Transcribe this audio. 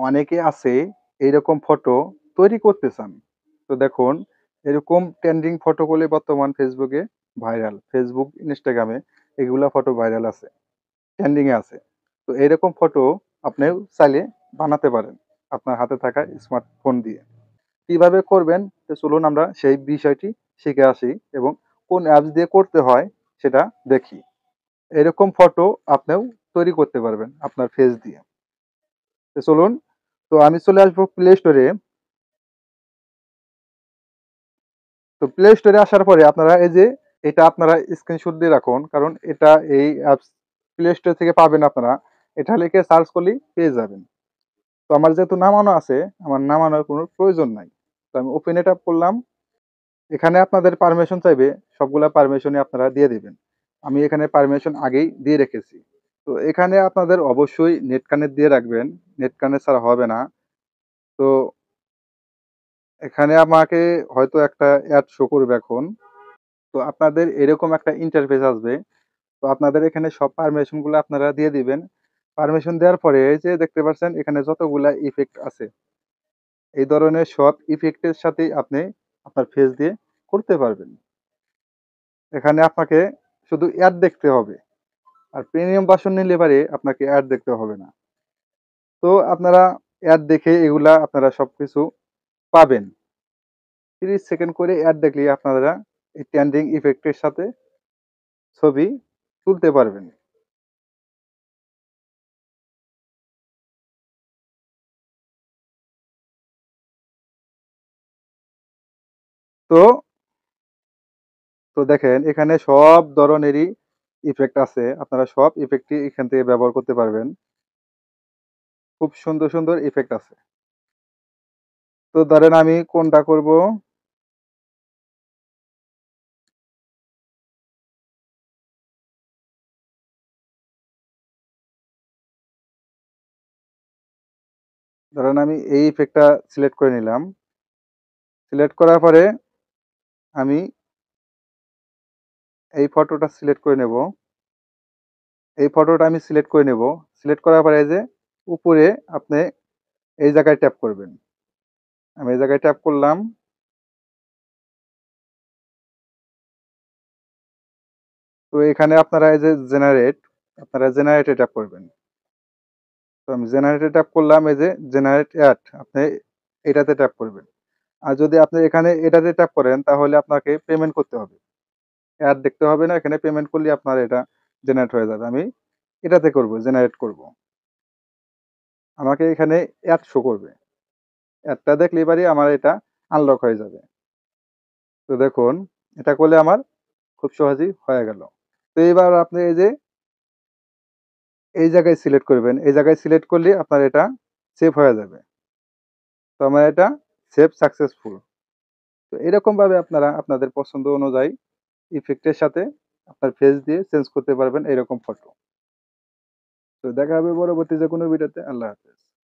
অনেকে আছে এইরকম ফটো তৈরি করতে চান। তো দেখুন এরকম ট্রেন্ডিং ফটোগুলি বর্তমান ফেসবুকে ভাইরাল। ফেসবুক, ইনস্টাগ্রামে এগুলা ফটো ভাইরাল আছে, ট্রেন্ডিং এ আছে। তো এরকম ফটো আপনিও চাইলে বানাতে পারেন আপনার হাতে থাকা স্মার্টফোন দিয়ে। কিভাবে করবেন তো চলুন আমরা সেই বিষয়টি শিখে আসি এবং কোন অ্যাপস দিয়ে করতে হয় সেটা দেখি। এরকম ফটো আপনিও তৈরি করতে পারবেন আপনার ফেস দিয়ে। তো চলুন, তো আমি চলে আসবো প্লে স্টোরে। তো প্লে স্টোরে আসার পরে আপনারা এই যে এটা আপনারা স্ক্রিনশট দিয়ে রাখুন, কারণ এটা এই অ্যাপস প্লে স্টোর থেকে পাবেন আপনারা। এটা লিখে সার্চ করলেই পেয়ে যাবেন। তো আমার যেহেতু নামানো আছে, আমার নামানোর কোনো প্রয়োজন নাই। তো আমি ওপেন এটা করলাম। এখানে আপনাদের পারমিশন চাইবে, সবগুলা পারমিশনই আপনারা দিয়ে দিবেন। আমি এখানে পারমিশন আগেই দিয়ে রেখেছি। তো এখানে আপনাদের অবশ্যই নেট কানেক্ট দিয়ে রাখবেন, নেট কানেক্ট ছাড়া হবে না। তো এখানে আমাকে হয়তো একটা অ্যাড শো করবে এখন। তো আপনাদের এরকম একটা ইন্টারফেস আসবে। তো আপনাদের এখানে সব পারমিশন গুলো আপনারা দিয়ে দিবেন। পারমিশন দেওয়ার পরে এই যে দেখতে পাচ্ছেন এখানে যতগুলা ইফেক্ট আছে, এই ধরনের সব ইফেক্টের সাথেই আপনি আপনার ফেস দিয়ে করতে পারবেন। এখানে আপনাকে শুধু অ্যাড দেখতে হবে। আর প্রিমিয়াম ভার্সন নিলে পারে আপনাকে অ্যাড দেখতে হবে না। তো আপনারা অ্যাড দেখে এগুলা আপনারা সবকিছু পাবেন। 30 সেকেন্ড করে অ্যাড দেখলেই আপনারা এই ট্রেন্ডিং ইফেক্টের সাথে ছবি তুলতে পারবেন। তো তো দেখেন এখানে সব ধরনেরই ইফেক্ট আছে। আপনারা সব ইফেক্টই এখান থেকে ব্যবহার করতে পারবেন। খুব সুন্দর, সুন্দর ইফেক্ট আছে। তো ধরেন আমি কোনটা করব? ধরেন আমি এই ইফেক্টটা সিলেক্ট করে নিলাম। সিলেক্ট করার পরে আমি এই ফটোটা সিলেক্ট করে নেব। এই ফটোটা আমি সিলেক্ট করে নেব। সিলেক্ট করার পরে এই যে উপরে আপনি এই জায়গায় ট্যাপ করবেন। আমি এই জায়গায় ট্যাপ করলাম। তো এখানে আপনারা এই যে জেনারেট, আপনারা জেনারেটে ট্যাপ করবেন। তো আমি জেনারেটে ট্যাপ করলাম, এই যে জেনারেট অ্যাড, আপনি এটাতে ট্যাপ করবেন। আর যদি আপনি এখানে এটাতে ট্যাপ করেন তাহলে আপনাকে পেমেন্ট করতে হবে। অ্যাড দেখতে হবে না, এখানে পেমেন্ট করলে আপনার এটা জেনারেট হয়ে যাবে। আমি এটাতে করব, জেনারেট করব। আমাকে এখানে অ্যাড শো করবে। অ্যাডটা দেখলে এবারে আমার এটা আনলক হয়ে যাবে। তো দেখুন এটা করলে আমার খুব সহজেই হয়ে গেল। তো এবার আপনি এই যে এই জায়গায় সিলেক্ট করবেন। এই জায়গায় সিলেক্ট করলে আপনার এটা সেভ হয়ে যাবে। তো আমার এটা সেভ সাকসেসফুল। তো এরকমভাবে আপনারা আপনাদের পছন্দ অনুযায়ী ইফেক্টের সাথে আপনার ফেস দিয়ে চেঞ্জ করতে পারবেন এরকম ফটো। তো দেখা হবে পরবর্তী যে কোনো ভিডিওতে। আল্লাহ হাফেজ।